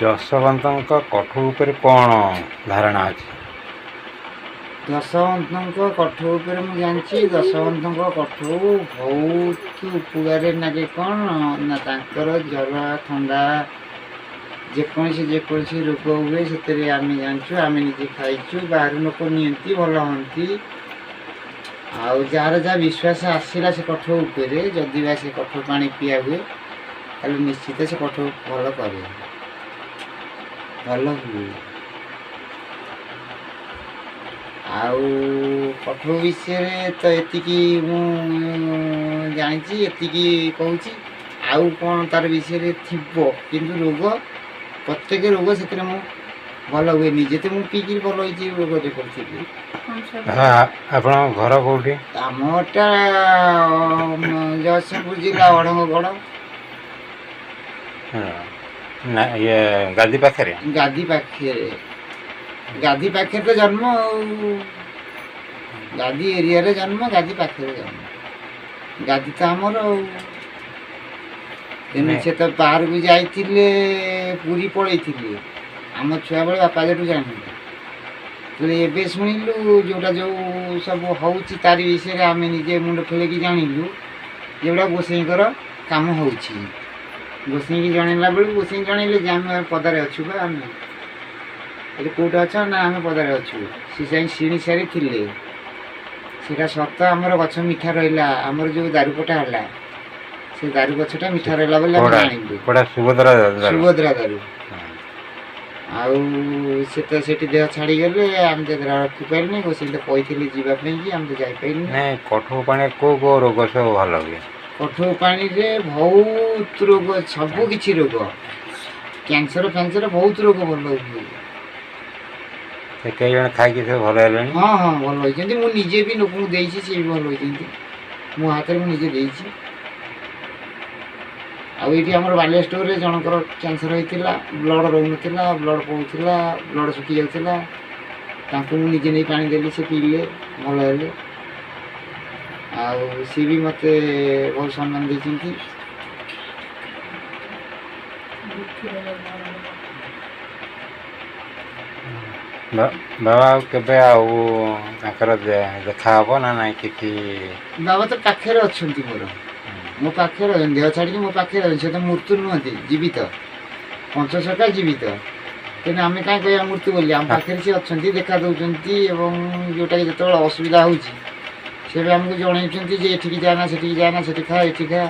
ଯଶୋବନ୍ତଙ୍କ କଠଉ ଉପରେ କ'ଣ ଧାରଣା ଅଛି? ଦଶବନ୍ଧୁଙ୍କ କଠଉ ଉପରେ ମୁଁ ଜାଣିଛି ଦଶବନ୍ଧୁଙ୍କ କଠଉ ବହୁତ ଉପକାରରେ ଲାଗେ। କ'ଣ ନା ତାଙ୍କର ଜ୍ୱର ଥଣ୍ଡା ଯେକୌଣସି ରୋଗ ହୁଏ ସେଥିରେ ଆମେ ଜାଣିଛୁ, ଆମେ ନିଜେ ଖାଇଛୁ, ବାହାରୁ ଲୋକ ନିଅନ୍ତି ଭଲ ହୁଅନ୍ତି। ଆଉ ଯାହାର ଯାହା ବିଶ୍ୱାସ ଆସିଲା ସେ କଠଉ ଉପରେ, ଯଦି ବା ସେ କଠଉ ପାଣି ପିଆ ହୁଏ ତାହେଲେ ନିଶ୍ଚିତ ସେ କଠଉ ଭଲ କରେ, ଭଲ ହୁଏ। ଆଉ କଠଉ ବିଷୟରେ ତ ଏତିକି ମୁଁ ଜାଣିଛି, ଏତିକି କହୁଛି। ଆଉ କ'ଣ ତାର ବିଷୟରେ ଥିବ, କିନ୍ତୁ ରୋଗ ପ୍ରତ୍ୟେକ ରୋଗ ସେଥିରେ ମୁଁ ଭଲ ହୁଏ। ନିଜେ ତ ମୁଁ ପିଇକିରି ଭଲ ହେଇଛି, ରୋଗରେ ପଡ଼ିଥିଲି। ଆପଣଙ୍କ ଘର କେଉଁଠି? ଆମଟା ଜଗତସିଂହପୁର ଜିଲ୍ଲା ଅଢ଼ଙ୍ଗଗଡ଼। ନା ଇଏ ଗାଦି ପାଖରେ? ଗାଦି ପାଖରେ ତ ଜନ୍ମ, ଆଉ ଗାଦି ଏରିଆରେ ଜନ୍ମ, ଗାଦି ପାଖରେ ଜନ୍ମ। ଗାଦି ତ ଆମର ଆଉ। ତେଣୁ ସେ ତ ବାହାରକୁ ଯାଇଥିଲେ, ପୁରୀ ପଳେଇଥିଲେ। ଆମ ଛୁଆବେଳେ ବାପା ଯେଠୁ ଜାଣିଲେ, ଏବେ ଶୁଣିଲୁ ଯେଉଁଟା ଯେଉଁ ସବୁ ହେଉଛି ତାରି ବିଷୟରେ ଆମେ ନିଜେ ମୁଣ୍ଡ ଖେଳିକି ଜାଣିଲୁ ଯେଉଁଟା ଗୋସାଇଁଙ୍କର କାମ ହେଉଛି। ଗୋସାଇଁକି ଜଣେଇଲା ବେଳକୁ ଗୋସାଇଁ ଜଣେଇଲେ ଯେ ଆମେ ପଦାରେ ଅଛୁ, ବା ଆମେ ଏଠି କେଉଁଠି ଅଛ ନା ଆମେ ପଦାରେ ଅଛୁ। ସେ ଯାଇ ଶିଣି ସାରିଥିଲେ। ସେଇଟା ସତ, ଆମର ଗଛ ମିଠା ରହିଲା। ଆମର ଯେଉଁ ଦାରୁପଟା ହେଲା, ସେ ଦାରୁ ଗଛଟା ମିଠା ରହିଲା ବୋଲି ଆମେ ଜାଣିଲୁ। ସୁଭଦ୍ରା ଦାରୁ। ଆଉ ସେ ତ ସେଠି ଦେହ ଛାଡ଼ିଗଲେ, ଆମେ ତ ଦେହ ରଖିପାରିଲୁନି। ଗୋସାଇଁ ତ କହିଥିଲି ଯିବା ପାଇଁକି, ଆମେ ତ ଯାଇପାରିଲୁନି। କଠଉ ପାଣିରେ କେଉଁ ରୋଗ ସବୁ ଭଲ ହୁଏ? କଠଉ ପାଣିରେ ବହୁତ ରୋଗ, ସବୁ କିଛି ରୋଗ, କ୍ୟାନ୍ସର ଫ୍ୟାନ୍ସର ବହୁତ ରୋଗ ଭଲ ହୁଏ। କେଇ ଜଣ ଖାଇକି ସବୁ ଭଲ ହେଲେଣି? ହଁ ହଁ, ଭଲ ହେଇଛନ୍ତି। ମୁଁ ନିଜେ ବି ଲୋକଙ୍କୁ ଦେଇଛି, ସିଏ ବି ଭଲ ହେଇଛନ୍ତି। ମୋ ହାତରେ ମୁଁ ନିଜେ ଦେଇଛି। ଆଉ ଏଇଠି ଆମର ବାଲିଆ ଷ୍ଟୋରରେ ଜଣଙ୍କର କ୍ୟାନ୍ସର ହେଇଥିଲା, ବ୍ଲଡ଼ ରହୁନଥିଲା, ବ୍ଲଡ଼ ପଡ଼ୁଥିଲା, ବ୍ଲଡ଼ ଶୁଖି ଯାଉଥିଲା। ତାଙ୍କୁ ମୁଁ ନିଜେ ନେଇ ପାଣି ଦେଲି, ସେ ପିଇଲେ, ଭଲ ହେଲେ। ଆଉ ସିଏ ବି ମୋତେ ବହୁତ ସମ୍ମାନ ଦେଇଛନ୍ତି। ବାବା କେବେ ଆଉ ତାଙ୍କର ଦେଖା ହବ ନା ନାଇଁ କିଛି? ବାବା ତ ପାଖରେ ଅଛନ୍ତି, ମୋ ପାଖରେ ଅଛନ୍ତି, ଦେହ ଛାଡ଼ିକି ମୋ ପାଖରେ ଅଛନ୍ତି। ସେ ତ ମୃତ୍ୟୁ ନୁହନ୍ତି, ଜୀବିତ, ପଞ୍ଚସଖା ଜୀବିତ। ତେଣୁ ଆମେ କାହିଁ କହିବା ମୃତ୍ୟୁ ବୋଲି, ଆମ ପାଖରେ ସେ ଅଛନ୍ତି, ଦେଖା ଦେଉଛନ୍ତି। ଏବଂ ଯେଉଁଟାକି ଯେତେବେଳେ ଅସୁବିଧା ହେଉଛି ସେ ବି ଆମକୁ ଜଣାଇଛନ୍ତି ଯେ ଏଠିକି ଯାଆନା, ସେଠିକି ଯାଆନା, ସେଠି ଖା, ଏଠି ଖା,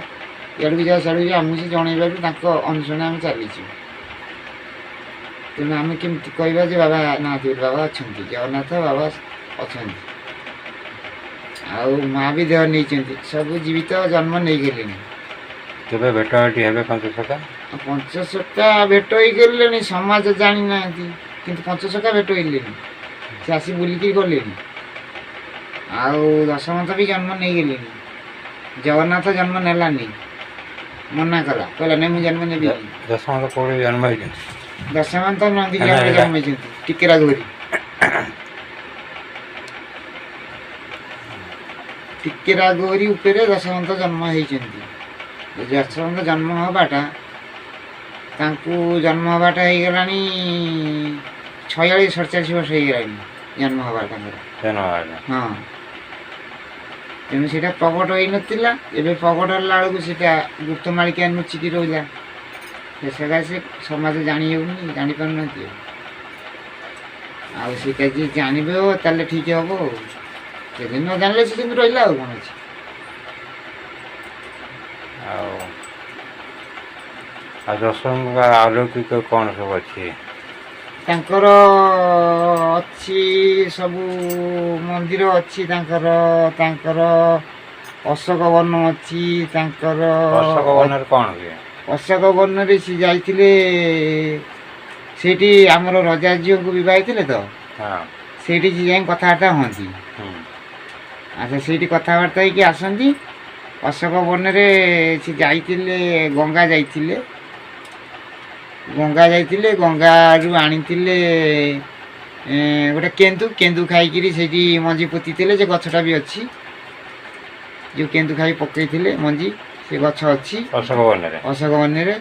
ଇଆଡ଼କୁ ଯା, ସିଆଡ଼କୁ ଯା। ଆମକୁ ସେ ଜଣାଇବାରୁ ତାଙ୍କ ଅନୁସରଣରେ ଆମେ ଚାଲିଛୁ। ତେଣୁ ଆମେ କେମିତି କହିବା ଯେ ବାବା ନାହାନ୍ତି ବୋଲି? ବାବା ଅଛନ୍ତି, ଜଗନ୍ନାଥ ବାବା ଅଛନ୍ତି। ଆଉ ମା ବି ଦେହ ନେଇଛନ୍ତି, ସବୁ ଜୀବିତ, ଜନ୍ମ ନେଇଗଲେଣି। କେବେ ଭେଟଭେଟି ହେବେ ପଞ୍ଚସଖା? ପଞ୍ଚସଖା ଭେଟ ହେଇଗଲେଣି, ସମାଜ ଜାଣିନାହାନ୍ତି, କିନ୍ତୁ ପଞ୍ଚସଖା ଭେଟ ହେଇଗଲେଣି। ସେ ଆସି ବୁଲିକି ଗଲେଣି। ଆଉ ଦଶମନ୍ତ ବି ଜନ୍ମ ନେଇଗଲେଣି। ଜଗନ୍ନାଥ ଜନ୍ମ ନେଲାନି, ମନା କଲା, କହିଲା ନାଇଁ ମୁଁ ଜନ୍ମ ନେବି। ଦଶମନ୍ତ କେଉଁଠି ଜନ୍ମ ହେଇଛନ୍ତି? ଦଶମନ୍ତ ନନ୍ଦିଗ୍ରାମରେ ଜନ୍ମ ହେଇଛନ୍ତି, ଟିକେରାଗୌରୀ। ଟିକେରାଗୌରୀ ଉପରେ ଦଶମନ୍ତ ଜନ୍ମ ହେଇଛନ୍ତି। ଦଶମନ୍ତ ଜନ୍ମ ହେବାଟା, ତାଙ୍କୁ ଜନ୍ମ ହେବାଟା ହେଇଗଲାଣି 46-47 ବର୍ଷ ହେଇଗଲାଣି ଜନ୍ମ ହେବା ତାଙ୍କର। ହଁ, ତେଣୁ ସେଇଟା ପ୍ରକଟ ହେଇନଥିଲା। ଏବେ ପ୍ରକଟ ହେଲା ବେଳକୁ ସେଇଟା ଗୁପ୍ତ ମାଳିକା ନୁଚିକି ରହିଲା। ସେ ସକାଶେ ସମାଜ ଜାଣି ହେଉନି, ଜାଣିପାରୁନାହାନ୍ତି। ଆଉ ସେଇଟା ଯିଏ ଜାଣିବ ତାହେଲେ ଠିକ୍ ହେବ। ଆଉ ଯଦି ନ ଜାଣିଲେ ସେ ସେମିତି ରହିଲା, ଆଉ କ'ଣ ଅଛି। ଆଉ ଯଶୋଙ୍କ ଅଲୌକିକ କ'ଣ ସବୁ ଅଛି? ତାଙ୍କର ଅଛି ସବୁ ମନ୍ଦିର ଅଛି। ତାଙ୍କର ଅଶୋକ ବନ ଅଛି। ତାଙ୍କର ଅଶୋକ ବନରେ କ'ଣ ହୁଏ? ଅଶୋକ ବନରେ ସେ ଯାଇଥିଲେ, ସେଇଠି ଆମର ରଜା ଝିଅଙ୍କୁ ବିବାହ ହେଇଥିଲେ ତ, ସେଇଠି ଯାଇ କଥାବାର୍ତ୍ତା ହୁଅନ୍ତି। ଆଚ୍ଛା, ସେଇଠି କଥାବାର୍ତ୍ତା ହେଇକି ଆସନ୍ତି। ଅଶୋକ ବନରେ ସେ ଯାଇଥିଲେ, ଗଙ୍ଗା ଯାଇଥିଲେ, ଗଙ୍ଗାରୁ ଆଣିଥିଲେ ଗୋଟେ କେନ୍ଦୁ ଖାଇକିରି ସେଇଠି ମଞ୍ଜି ପୋତିଥିଲେ। ଯେ ଗଛଟା ବି ଅଛି, ଯେଉଁ କେନ୍ଦୁ ଖାଇ ପକେଇଥିଲେ ମଞ୍ଜି, ସେ ଗଛ ଅଛି ଅଶୋକ ବନରେ।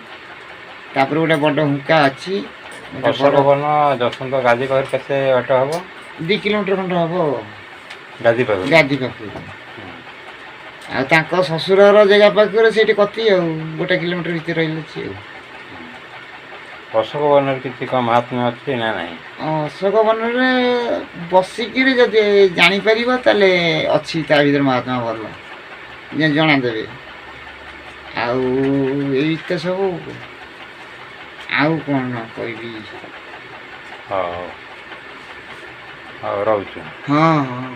ତାପରେ ଗୋଟେ ବଡ଼ ହୁଙ୍କା ଅଛି, ଗୋଟେ ଅଶୋକ ବଡ଼ ବନ ଯଶୋନ୍ତ ଗାଦି ପାଖରେ କେତେ ବାଟ ହବ? 2 କିଲୋମିଟର ଖଣ୍ଡେ ହବ ଗାଦି ପାଖରୁ? ଗାଦି ପାଖରୁ। ଆଉ ତାଙ୍କ ଶ୍ୱଶୁରର ଜାଗା ପାଖରେ ସେଇଠି କତି ଆଉ 1 କିଲୋମିଟର ଭିତରେ ରହିଲେ ଅଛି ଆଉ। ଅଶୋକ ବନରେ କିଛି କ'ଣ ମହାତ୍ମ୍ୟ ଅଛି ନା ନାହିଁ? ଅଶୋକ ବନରେ ବସିକିରି ଯଦି ଜାଣିପାରିବ ତାହେଲେ ଅଛି ତା ଭିତରେ ମହାତ୍ମା ଭଲ ଜଣା ଦେବେ। ଆଉ ଏଇ ତ ସବୁ, ଆଉ କ'ଣ କହିବି? ହଉ ହଉ ରହୁଛୁ। ହଁ ହଁ।